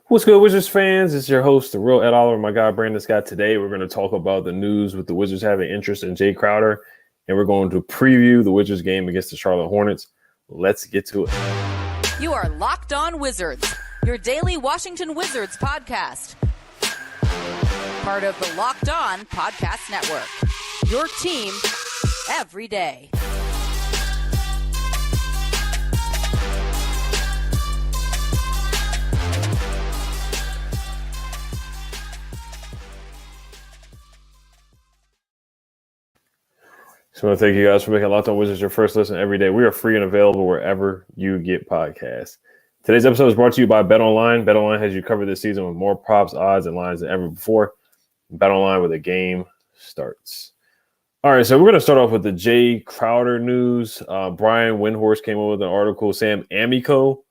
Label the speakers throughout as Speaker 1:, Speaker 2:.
Speaker 1: What's good, Wizards fans? It's your host, the real Ed Oliver, my guy Brandon Scott. Today, we're going to talk about the news with the Wizards having interest in Jae Crowder, and we're going to preview the Wizards game against the Charlotte Hornets. Let's get to it.
Speaker 2: You are Locked On Wizards, your daily Washington Wizards podcast. Part of the Locked On Podcast Network, your team every day.
Speaker 1: So I want to thank you guys for making Locked On Wizards your first listen every day. We are free and available wherever you get podcasts. Today's episode is brought to you by BetOnline. BetOnline has you covered this season with more props, odds, and lines than ever before. BetOnline where the game starts. All right, so we're going to start off with the Jae Crowder news. Brian Windhorst came up with an article. Sam Amico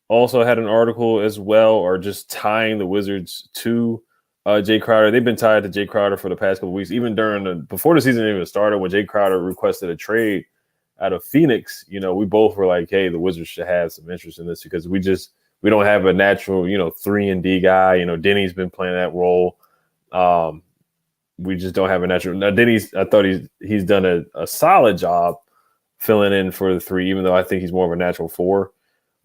Speaker 1: also had an article as well, or just tying the Wizards to Jae Crowder. They've been tied to Jae Crowder for the past couple of weeks, even before the season even started, when Jae Crowder requested a trade out of Phoenix. You know, we both were like, hey, the Wizards should have some interest in this because we don't have a natural, 3-and-D guy. Deni's been playing that role. We just don't have a natural. Now, I thought he's done a solid job filling in for the 3, even though I think he's more of a natural 4.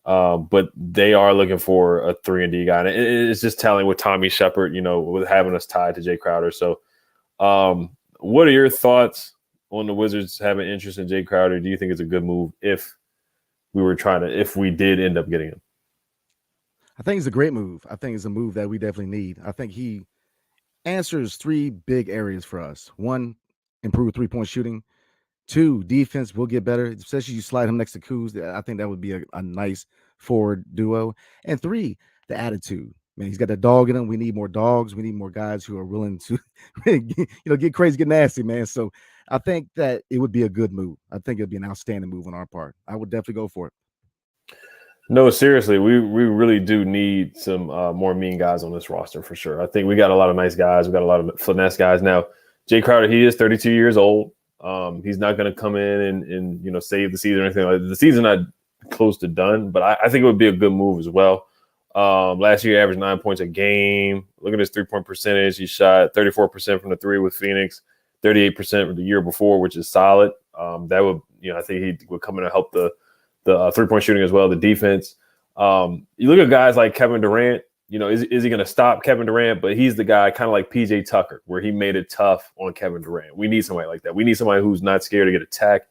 Speaker 1: But they are looking for a 3-and-D guy. And it's just telling with Tommy Shepard, with having us tied to Jae Crowder. So what are your thoughts on the Wizards having interest in Jae Crowder? Do you think it's a good move if we did end up getting him?
Speaker 3: I think it's a great move. I think it's a move that we definitely need. I think he answers 3 big areas for us. 1, improve 3-point shooting. 2, defense will get better, especially you slide him next to Kuz. I think that would be a nice forward duo. And 3, the attitude. Man, he's got that dog in him. We need more dogs. We need more guys who are willing to, get crazy, get nasty, man. So I think that it would be a good move. I think it'd be an outstanding move on our part. I would definitely go for it.
Speaker 1: No, seriously, we really do need some more mean guys on this roster for sure. I think we got a lot of nice guys. We got a lot of finesse guys. Now, Jae Crowder, he is 32 years old. He's not going to come in and save the season or anything like that. The season not close to done, but I think it would be a good move as well. Last year, he averaged 9 points a game. Look at his 3-point percentage. He shot 34% from the 3 with Phoenix, 38% from the year before, which is solid. That would, I think he would come in and help the 3-point shooting as well, the defense. You look at guys like Kevin Durant. Is he going to stop Kevin Durant? But he's the guy kind of like PJ Tucker, where he made it tough on Kevin Durant. We need somebody like that. We need somebody who's not scared to get attacked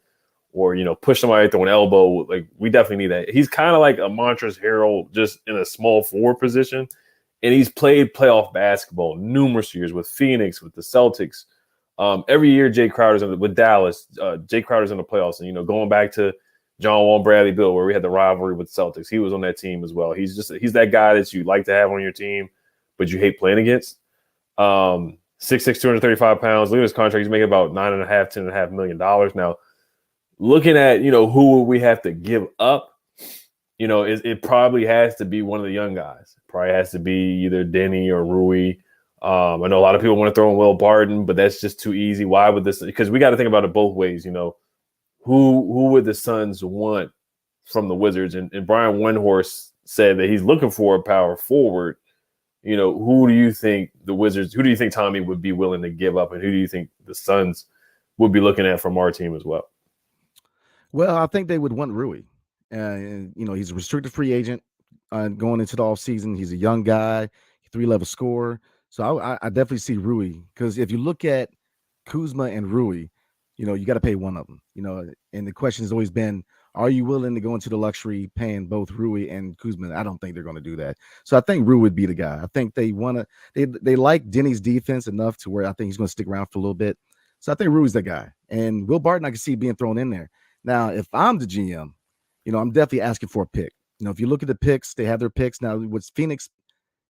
Speaker 1: or, push somebody through an elbow. Like, we definitely need that. He's kind of like a Montrezl Harrell, just in a small forward position. And he's played playoff basketball numerous years with Phoenix, with the Celtics. Every year, Jae Crowder's with Dallas. Jae Crowder's in the playoffs. And, going back to John Wall, Bradley Beal, where we had the rivalry with Celtics. He was on that team as well. He's that guy that you like to have on your team, but you hate playing against. 6'6", 235 pounds. Look at his contract. He's making about $10.5 million. Now, looking at, who would we have to give up, it probably has to be one of the young guys. It probably has to be either Deni or Rui. I know a lot of people want to throw in Will Barton, but that's just too easy. Why would this? Because we got to think about it both ways, Who would the Suns want from the Wizards? And Brian Windhorst said that he's looking for a power forward. Who do you think the Wizards, who do you think Tommy would be willing to give up? And who do you think the Suns would be looking at from our team as well?
Speaker 3: Well, I think they would want Rui. He's a restricted free agent going into the offseason. He's a young guy, 3-level scorer. So I definitely see Rui, because if you look at Kuzma and Rui, you got to pay one of them, and the question has always been, are you willing to go into the luxury paying both Rui and Kuzma? I don't think they're going to do that. So I think Rui would be the guy. I think they like Deni's defense enough to where I think he's going to stick around for a little bit. So I think Rui's the guy. And Will Barton, I can see being thrown in there. Now, if I'm the GM, I'm definitely asking for a pick. If you look at the picks, they have their picks. Now, with Phoenix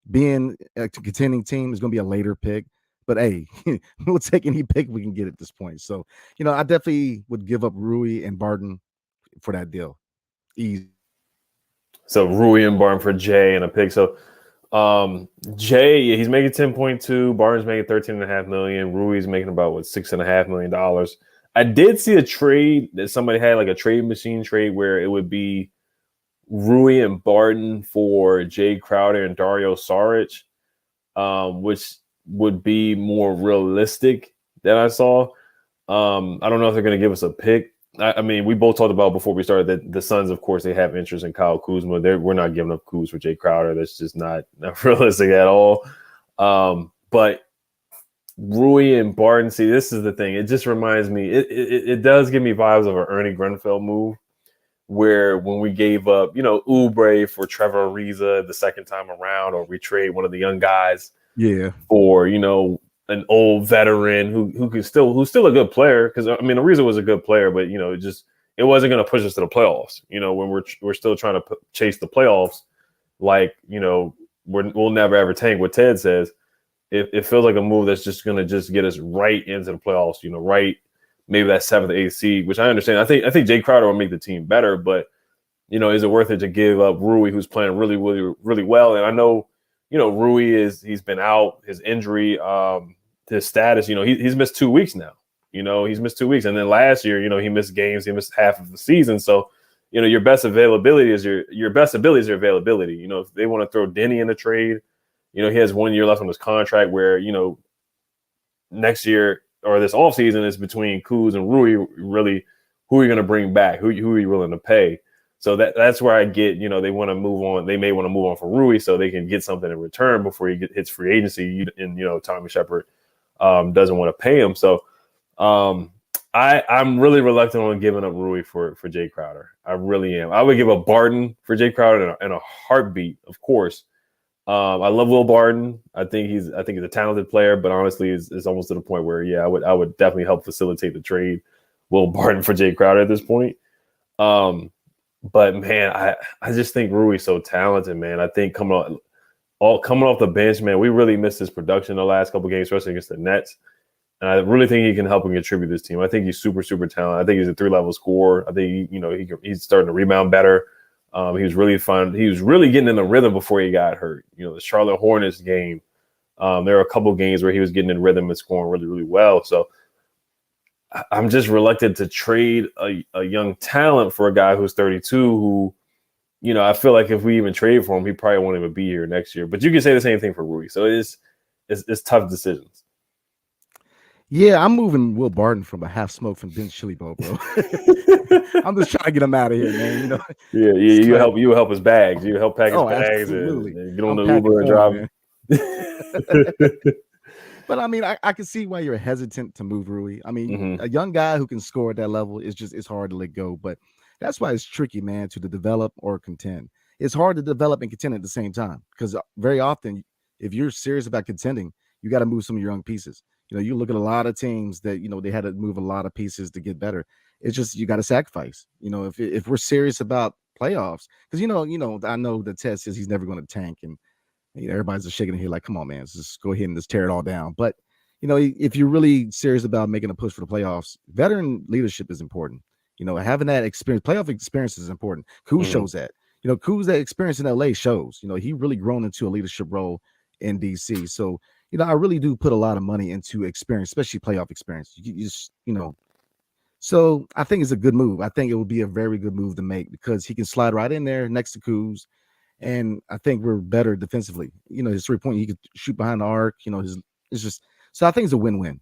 Speaker 3: being a contending team, is going to be a later pick. But, hey, we'll take any pick we can get at this point. So, I definitely would give up Rui and Barton for that deal. Easy.
Speaker 1: So, Rui and Barton for Jae and a pick. So, Jae, he's making 10.2. Barton's making $13.5 million. Rui's making about, $6.5 million. I did see a trade that somebody had, like a trade machine trade, where it would be Rui and Barton for Jae Crowder and Dario Saric, which would be more realistic than I saw. I don't know if they're going to give us a pick. I mean, we both talked about before we started that the Suns, of course, they have interest in Kyle Kuzma. We're not giving up Kuz for Jae Crowder. That's just not realistic at all. But Rui and Barton, see, this is the thing. It just reminds me, it does give me vibes of an Ernie Grunfeld move, where when we gave up, Oubre for Trevor Ariza the second time around, or we trade one of the young guys for, an old veteran who's still a good player. Because I mean, Ariza was a good player, but it wasn't going to push us to the playoffs. When we're still trying to chase the playoffs, like we'll never ever tank. What Ted says, it feels like a move that's just going to just get us right into the playoffs. Right, maybe that 7th, 8th seed, which I understand. I think Jae Crowder will make the team better, but is it worth it to give up Rui, who's playing really, really, really well? And I know, Rui he's been out, his injury, his status, he's missed 2 weeks now. He's missed 2 weeks. And then last year, he missed games, he missed half of the season. So, your best availability is your best ability is your availability. If they want to throw Deni in the trade, he has 1 year left on his contract where, next year or this offseason is between Kuz and Rui, really, who are you going to bring back? Who are you willing to pay? So that's where I get, they want to move on. They may want to move on for Rui so they can get something in return before he hits free agency. And, Tommy Shepard doesn't want to pay him. So I'm really reluctant on giving up Rui for Jae Crowder. I really am. I would give up Barton for Jae Crowder in a heartbeat, of course. I love Will Barton. I think he's a talented player, but honestly, it's almost to the point where, I would definitely help facilitate the trade Will Barton for Jae Crowder at this point. But man, I just think Rui's so talented, man. I think coming off the bench, man, we really missed his production the last couple games, especially against the Nets. And I really think he can help and contribute this team. I think he's super, super talented. I think he's a 3-level scorer. I think he's starting to rebound better. He was really fun. He was really getting in the rhythm before he got hurt. The Charlotte Hornets game. There were a couple games where he was getting in rhythm and scoring really, really well. So I'm just reluctant to trade a young talent for a guy who's 32 who, I feel like if we even trade for him, he probably won't even be here next year. But you can say the same thing for Rui. So it's tough decisions.
Speaker 3: Yeah, I'm moving Will Barton from a half smoke from Ben's Chili Bowl, bro. I'm just trying to get him out of here, man.
Speaker 1: Yeah. You help his bags. You help pack his bags and get on the Uber and drive.
Speaker 3: But I mean, I can see why you're hesitant to move Rui. I mean, a young guy who can score at that level it's hard to let go. But that's why it's tricky, man, to develop or contend. It's hard to develop and contend at the same time because very often, if you're serious about contending, you got to move some of your young pieces. You look at a lot of teams that they had to move a lot of pieces to get better. It's just you got to sacrifice. If we're serious about playoffs, because I know the Ted says he's never going to tank and. Everybody's just shaking their head like, come on, man, let's just go ahead and just tear it all down. But, if you're really serious about making a push for the playoffs, veteran leadership is important. Having that experience, playoff experience is important. Kuz shows that. Kuz, that experience in LA shows, he really grown into a leadership role in DC. So, I really do put a lot of money into experience, especially playoff experience. You just, So I think it's a good move. I think it would be a very good move to make because he can slide right in there next to Kuz. And I think we're better defensively. His 3-point, he could shoot behind the arc. It's just so I think it's a win-win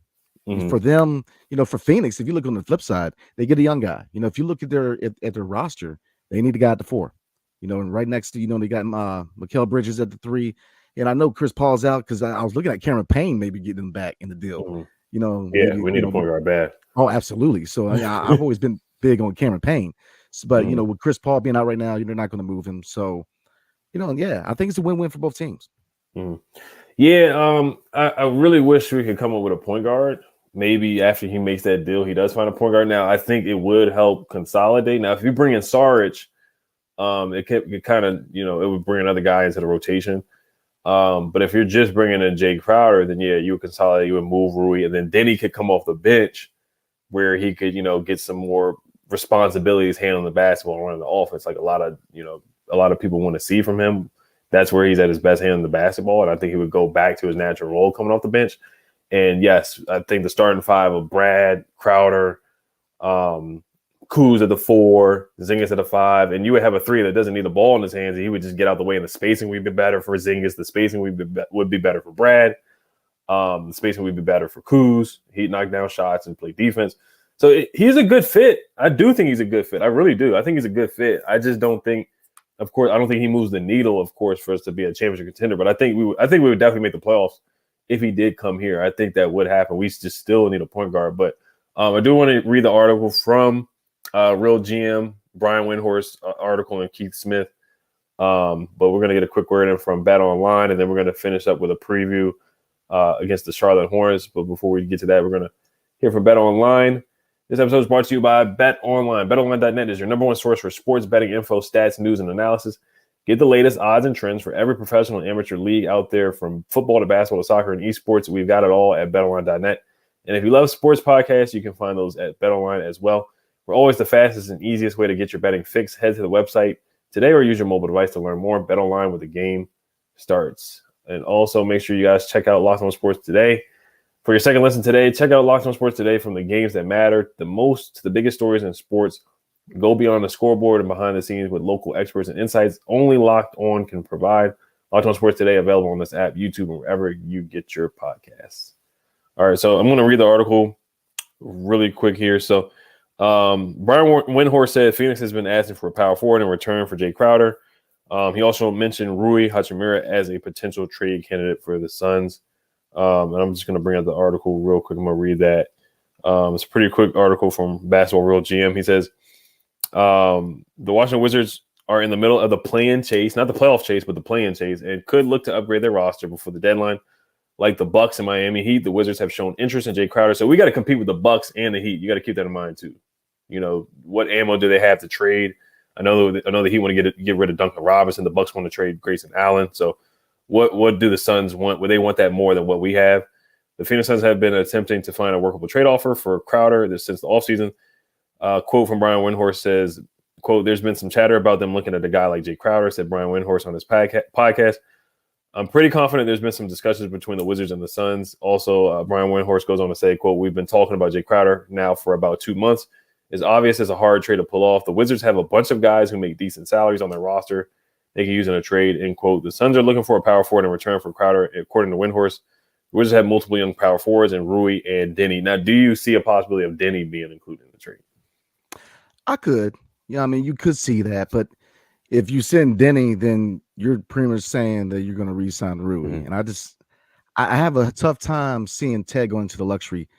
Speaker 3: for them. For Phoenix, if you look on the flip side, they get a young guy. If you look at their roster, they need a guy at the 4. And right next to they got Mikal Bridges at the 3. And I know Chris Paul's out because I was looking at Cameron Payne maybe getting him back in the deal.
Speaker 1: We need a point guard bad.
Speaker 3: Oh, absolutely. So I've always been big on Cameron Payne, but with Chris Paul being out right now, you're not going to move him. So. I think it's a win-win for both teams.
Speaker 1: Yeah, I really wish we could come up with a point guard. Maybe after he makes that deal, he does find a point guard. Now, I think it would help consolidate. Now, if you bring in Saric, it kind of, it would bring another guy into the rotation. But if you're just bringing in Jae Crowder, then, you would consolidate, you would move Rui, and then Deni could come off the bench where he could, get some more responsibilities handling the basketball, running the offense, like a lot of people want to see from him. That's where he's at his best handling the basketball. And I think he would go back to his natural role coming off the bench. And yes, I think the starting 5 of Brad, Crowder, Kuz at the 4, Zingas at the 5, and you would have a 3 that doesn't need the ball in his hands, and he would just get out the way, and the spacing would be better for Zingas. The spacing would be better for Brad. The spacing would be better for Kuz. He'd knock down shots and play defense. So he's a good fit. I do think he's a good fit. I really do. I think he's a good fit. I just don't think, of course, I don't think he moves the needle, of course, for us to be a championship contender. But I think we would definitely make the playoffs if he did come here. I think that would happen. We just still need a point guard. But I do want to read the article from Real GM, Brian Windhorst article, and Keith Smith. But we're going to get a quick word in from Bet Online, and then we're going to finish up with a preview against the Charlotte Hornets. But before we get to that, we're going to hear from Bet Online. This episode is brought to you by Bet Online. BetOnline.net is your number one source for sports betting info, stats, news, and analysis. Get the latest odds and trends for every professional and amateur league out there, from football to basketball to soccer and esports. We've got it all at BetOnline.net. And if you love sports podcasts, you can find those at BetOnline as well. We're always the fastest and easiest way to get your betting fix. Head to the website today or use your mobile device to learn more. BetOnline, where the game starts. And also make sure you guys check out Locked On Sports Today. For your second listen today, check out Locked On Sports Today. From the games that matter the most to the biggest stories in sports, go beyond the scoreboard and behind the scenes with local experts and insights only Locked On can provide. Locked On Sports Today, available on this app, YouTube, and wherever you get your podcasts. All right, so I'm going to read the article really quick here. So Brian Windhorst said Phoenix has been asking for a power forward in return for Jae Crowder. He also mentioned Rui Hachimura as a potential trade candidate for the Suns. And I'm just going to bring up the article real quick. I'm going to read that. It's a pretty quick article from Basketball Real GM. He says, the Washington Wizards are in the middle of the play-in chase, not the playoff chase, but the play-in chase, and could look to upgrade their roster before the deadline. Like the Bucks and Miami Heat, the Wizards have shown interest in Jae Crowder. So we got to compete with the Bucks and the Heat. You got to keep that in mind too. You know, what ammo do they have to trade? I know the Heat want to get rid of Duncan Robinson. The Bucks want to trade Grayson Allen. So what do the Suns want? Well, they want that more than what we have. The Phoenix Suns have been attempting to find a workable trade offer for Crowder since the offseason. Quote from Brian Windhorst says, quote, there's been some chatter about them looking at a guy like Jae Crowder, said Brian Windhorst on his podcast. I'm pretty confident there's been some discussions between the Wizards and the Suns. Also, Brian Windhorst goes on to say, quote, we've been talking about Jae Crowder now for about 2 months. It's obvious it's a hard trade to pull off. The Wizards have a bunch of guys who make decent salaries on their roster they can use in a trade, end quote. The Suns are looking for a power forward in return for Crowder, according to Windhorst. The Wizards have multiple young power forwards in Rui and Deni. Now, do you see a possibility of Deni being included in the trade? I
Speaker 3: could. Yeah, I mean, you could see that, but if you send Deni, then you're pretty much saying that you're going to re-sign Rui. Mm-hmm. And I have a tough time seeing Ted going into the luxury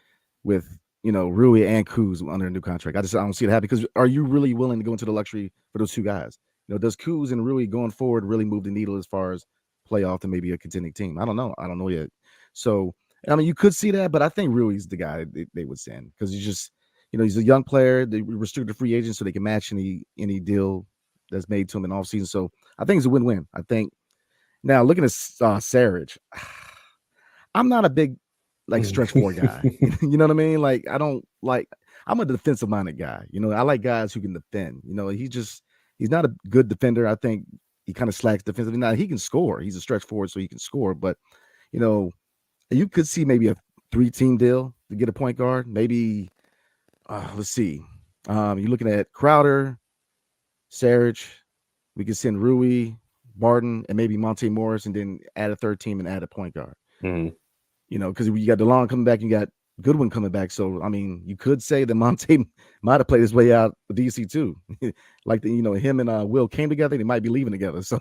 Speaker 3: with, Rui and Kuz under a new contract. I don't see it happen, because are you really willing to go into the luxury for those two guys? Does Kuz and Rui going forward really move the needle as far as playoff and maybe a contending team? I don't know yet. So, I mean, you could see that, but I think Rui's the guy they would send, because he's just, he's a young player. They restricted free agent so they can match any deal that's made to him in offseason. So I think it's a win-win. I think now looking at Saric, I'm not a big stretch four guy. You know what I mean? I'm a defensive minded guy. I like guys who can defend. He's not a good defender. I think he kind of slacks defensively. Now he can score. He's a stretch forward, so he can score. But you could see maybe a 3-team deal to get a point guard. Maybe let's see. You're looking at Crowder, Saric. We could send Rui, Barton, and maybe Monte Morris, and then add a third team and add a point guard. Mm-hmm. Because you got DeLon coming back, you got Goodwin coming back. So I mean, you could say that Monte might have played his way out of DC too. Him and Will came together. They might be leaving together. So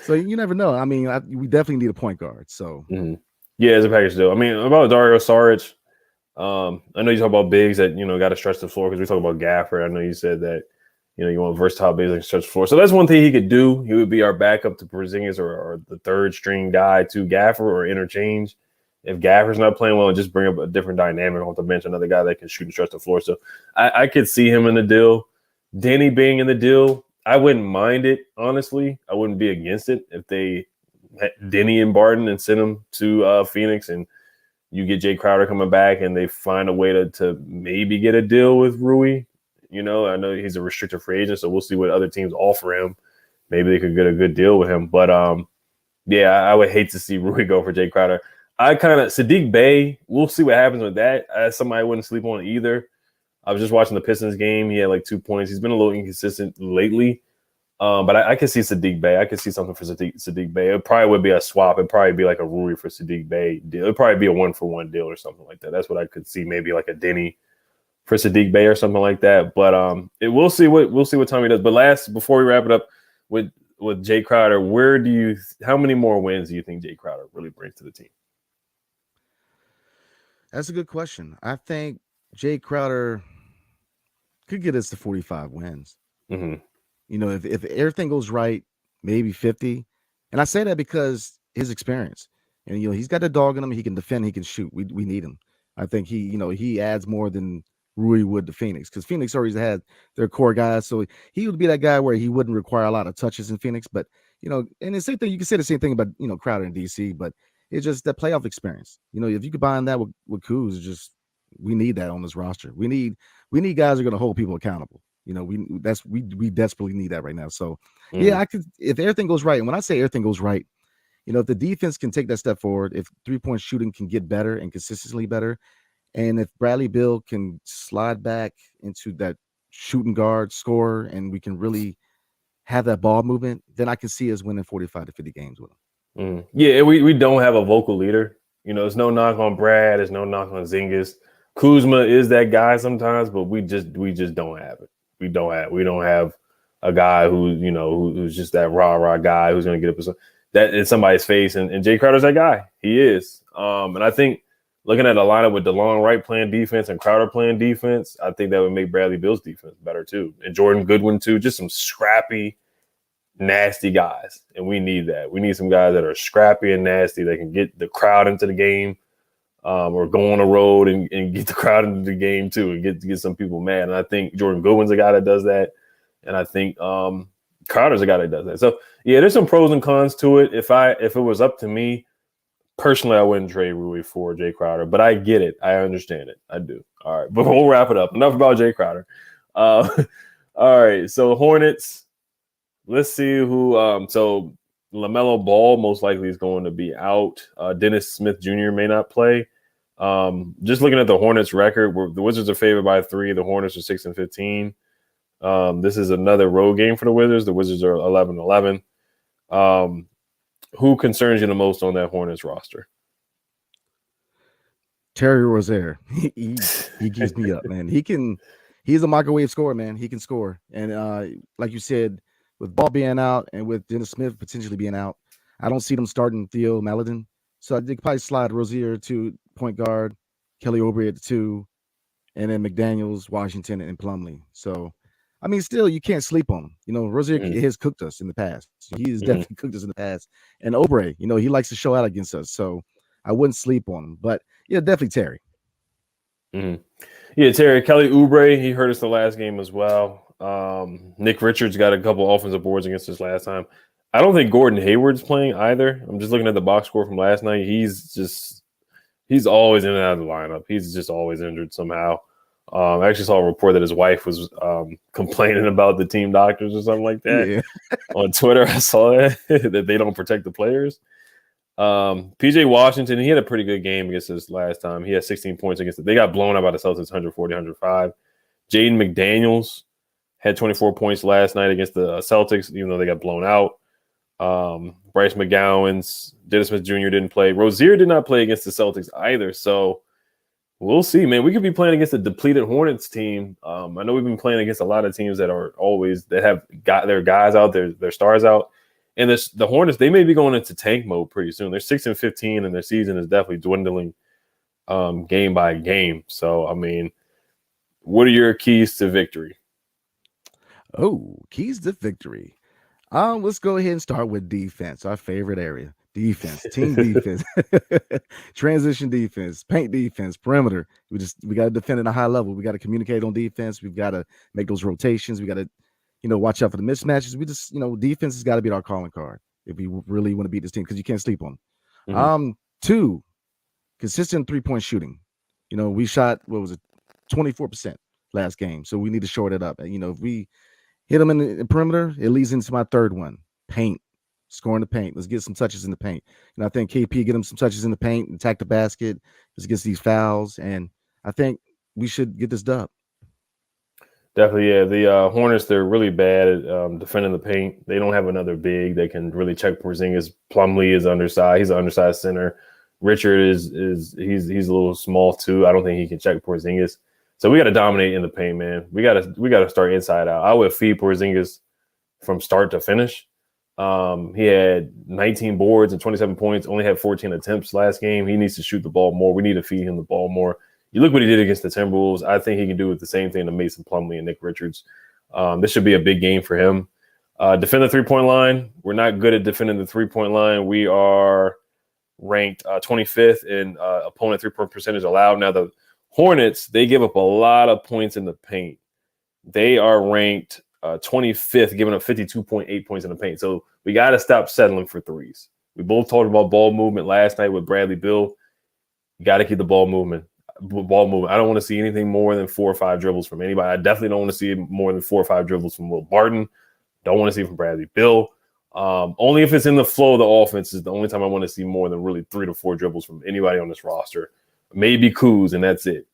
Speaker 3: so you never know. I mean, we definitely need a point guard. So
Speaker 1: yeah, it's a package deal. I mean, about Dario Saric, I know you talk about bigs that got to stretch the floor, because we talk about Gafford. I know you said that you want versatile bigs that can stretch the floor. So that's one thing he could do. He would be our backup to Porzingis or the third string guy to Gafford, or interchange. If Gafford's not playing well, and just bring up a different dynamic off the bench, another guy that can shoot and stretch the floor. So I could see him in the deal. Deni being in the deal, I wouldn't mind it, honestly. I wouldn't be against it if they had Deni and Barton and send them to Phoenix, and you get Jae Crowder coming back and they find a way to maybe get a deal with Rui. I know he's a restricted free agent, so we'll see what other teams offer him. Maybe they could get a good deal with him. But, yeah, I would hate to see Rui go for Jae Crowder. Sadiq Bey, we'll see what happens with that. Somebody I wouldn't sleep on either. I was just watching the Pistons game. He had like 2 points. He's been a little inconsistent lately. But I can see Sadiq Bey. I can see something for Sadiq Bey. It probably would be a swap. It'd probably be like a Rui for Sadiq Bey deal. It'd probably be a 1-for-1 deal or something like that. That's what I could see. Maybe like a Deni for Sadiq Bey or something like that. But we'll see what Tommy does. But before we wrap it up with Jae Crowder, how many more wins do you think Jae Crowder really brings to the team?
Speaker 3: That's a good question. I think Jae Crowder could get us to 45 wins.
Speaker 1: Mm-hmm.
Speaker 3: If everything goes right, maybe 50. And I say that because his experience. And he's got the dog in him. He can defend. He can shoot. We need him. I think he adds more than Rui would to Phoenix, because Phoenix already had their core guys. So he would be that guy where he wouldn't require a lot of touches in Phoenix. But and the same thing, you can say the same thing about Crowder in DC. But it's just that playoff experience. If you combine that with Kuz, we need that on this roster. We need guys who are going to hold people accountable. We desperately need that right now. So yeah, I could, if everything goes right. And when I say everything goes right, if the defense can take that step forward, if 3-point shooting can get better and consistently better, and if Bradley Beal can slide back into that shooting guard scorer, and we can really have that ball movement, then I can see us winning 45 to 50 games with them.
Speaker 1: Yeah, we don't have a vocal leader. There's no knock on Brad. There's no knock on Zingas. Kuzma is that guy sometimes, but we just don't have it. We don't have a guy who's just that rah guy who's going to get up that in somebody's face. And Jae Crowder's that guy. He is. And I think looking at a lineup with DeLong Wright playing defense and Crowder playing defense, I think that would make Bradley Beal's defense better too. And Jordan Goodwin too. Just some scrappy, nasty guys. And we need that. We need some guys that are scrappy and nasty that can get the crowd into the game. Or go on the road and get the crowd into the game too, and get some people mad. And I think Jordan Goodwin's a guy that does that, and I think Crowder's a guy that does that. So yeah, there's some pros and cons to it. If it was up to me personally, I wouldn't trade Rui for Jae Crowder, but I get it, I understand it, I do. All right, but we'll wrap it up. Enough about Jae Crowder. All right, so Hornets. Let's see who. So LaMelo Ball most likely is going to be out. Dennis Smith Jr. may not play. Just looking at the Hornets record, the Wizards are favored by 3. The Hornets are 6-15. This is another road game for the Wizards. The Wizards are 11-11. Who concerns you the most on that Hornets roster?
Speaker 3: Terry Rozier. He gives me up, man. He's a microwave scorer, man. He can score. And like you said, with Ball being out and with Dennis Smith potentially being out, I don't see them starting Theo Maledon. So I think probably slide Rozier to point guard, Kelly Oubre at the 2, and then McDaniels, Washington, and Plumlee. So, I mean, still, you can't sleep on him. Rozier has cooked us in the past. He has definitely cooked us in the past. And Oubre, he likes to show out against us. So I wouldn't sleep on him. But, yeah, definitely Terry.
Speaker 1: Yeah, Terry. Kelly Oubre, he hurt us the last game as well. Nick Richards got a couple offensive boards against us last time. I don't think Gordon Hayward's playing either. I'm just looking at the box score from last night. He's always in and out of the lineup. He's just always injured somehow. I actually saw a report that his wife was complaining about the team doctors or something like that on Twitter. I saw that they don't protect the players. PJ Washington, he had a pretty good game against us last time. He had 16 points against it. They got blown out by the Celtics 140-105. Jaden McDaniels had 24 points last night against the Celtics, even though they got blown out. Bryce McGowan's, Dennis Smith Jr. didn't play. Rozier did not play against the Celtics either. So we'll see, man. We could be playing against a depleted Hornets team. I know we've been playing against a lot of teams that have got their guys out, their stars out. And the Hornets, they may be going into tank mode pretty soon. They're 6-15, and their season is definitely dwindling game by game. So, I mean, what are your keys to victory?
Speaker 3: Oh, keys to victory. Let's go ahead and start with defense, our favorite area. Defense, team defense, transition defense, paint defense, perimeter. We got to defend at a high level. We got to communicate on defense. We've got to make those rotations. We got to, watch out for the mismatches. We just, defense has got to be our calling card if we really want to beat this team, because you can't sleep on them. 2, consistent 3-point shooting. We shot, 24% last game. So we need to short it up. And, if we hit them in the perimeter, it leads into my third one, paint. Scoring the paint. Let's get some touches in the paint. And I think KP get him some touches in the paint, attack the basket, just gets these fouls. And I think we should get this dub.
Speaker 1: Definitely, yeah. The Hornets, they're really bad at defending the paint. They don't have another big that can really check Porzingis. Plumlee is undersized. He's an undersized center. Richard is he's a little small too. I don't think he can check Porzingis. So we got to dominate in the paint, man. We got to start inside out. I would feed Porzingis from start to finish. He had 19 boards and 27 points. Only had 14 attempts last game. He needs to shoot the ball more. We need to feed him the ball more. You look what he did against the Timberwolves. I think he can do the same thing to Mason Plumlee and Nick Richards. This should be a big game for him. Defend the three-point line. We're not good at defending the three-point line. We are ranked 25th in opponent three-point percentage allowed. Now, the Hornets, they give up a lot of points in the paint. They are ranked 25th, giving up 52.8 points in the paint. So we got to stop settling for threes. We both talked about ball movement last night with Bradley Beal. You got to keep the ball moving. I don't want to see anything more than 4 or 5 dribbles from anybody. I definitely don't want to see more than 4 or 5 dribbles from Will Barton. Don't want to see from Bradley Beal. Only if it's in the flow of the offense is the only time I want to see more than really 3 to 4 dribbles from anybody on this roster. Maybe Kuz, and that's it.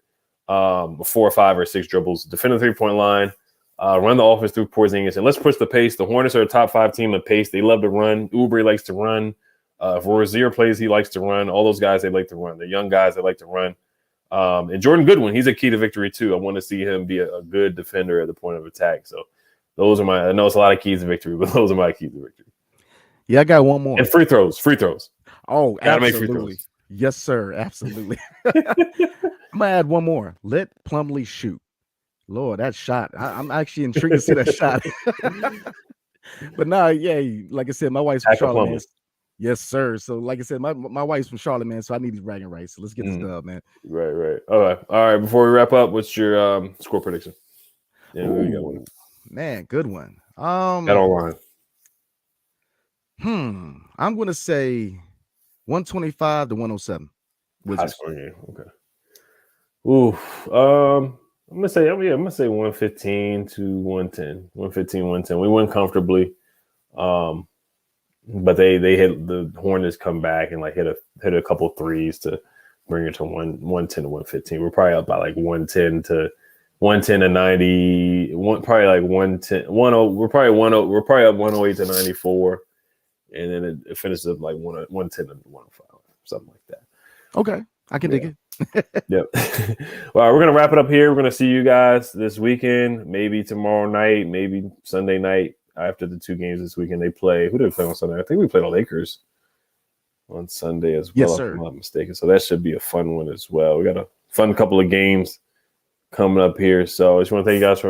Speaker 1: 4 or 5 or 6 dribbles. Defend the three-point line. Run the offense through Porzingis, and let's push the pace. The Hornets are a top 5 team in pace. They love to run. Oubre likes to run. If Rozier plays, he likes to run. All those guys, they like to run. They're young guys that like to run. And Jordan Goodwin, he's a key to victory too. I want to see him be a good defender at the point of attack. So those are I know it's a lot of keys to victory, but those are my keys to victory.
Speaker 3: Yeah, I got one more.
Speaker 1: And free throws.
Speaker 3: Oh,
Speaker 1: gotta
Speaker 3: absolutely.
Speaker 1: make free throws.
Speaker 3: Yes, sir. Absolutely. I'm gonna add one more. Let Plumlee shoot. Lord, that shot. I'm actually intrigued to see that shot. But nah, yeah, like I said, my wife's from Charlotte, man. Yes, sir. So, like I said, my wife's from Charlotte, man. So I need these bragging rights. So let's get this dub, man.
Speaker 1: Right. All right. Before we wrap up, what's your score prediction? Yeah, we got one.
Speaker 3: Man, good one.
Speaker 1: Got online.
Speaker 3: I'm gonna say 125 to 107.
Speaker 1: High scoring game. Okay. Ooh. I'm gonna say 115 to 110. 115, 110. We win comfortably. But they hit the Hornets come back and like hit a couple threes to bring it to 110 to 115. We're probably up by like 110 to 90. Probably like 110. 10. We're probably up 108 to 94, and then it finishes up like 110 to 105, something like that.
Speaker 3: Okay, I can dig it.
Speaker 1: Yep. Well, we're gonna wrap it up here. We're gonna see you guys this weekend, maybe tomorrow night, maybe Sunday night after the 2 games this weekend. They play. Who did we play on Sunday? I think we played the Lakers on Sunday as well.
Speaker 3: Yes, sir.
Speaker 1: If I'm not mistaken. So that should be a fun one as well. We got a fun couple of games coming up here. So I just want to thank you guys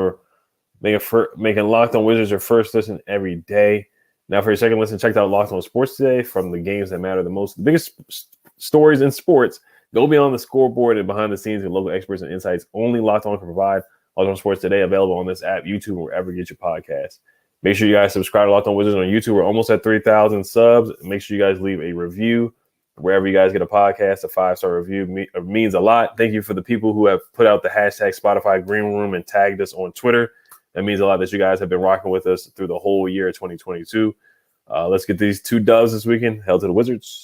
Speaker 1: for making Locked On Wizards your first listen every day. Now for your second listen, check out Locked On Sports today. From the games that matter the most, the biggest stories in sports. Go beyond the scoreboard and behind the scenes with local experts and insights only Locked On can provide. Locked On Sports today, available on this app, YouTube, or wherever you get your podcasts. Make sure you guys subscribe to Locked On Wizards on YouTube. We're almost at 3,000 subs. Make sure you guys leave a review wherever you guys get a podcast. A 5-star review means a lot. Thank you for the people who have put out the hashtag Spotify Green Room and tagged us on Twitter. That means a lot that you guys have been rocking with us through the whole year of 2022. Let's get these 2 dubs this weekend. Hell to the Wizards.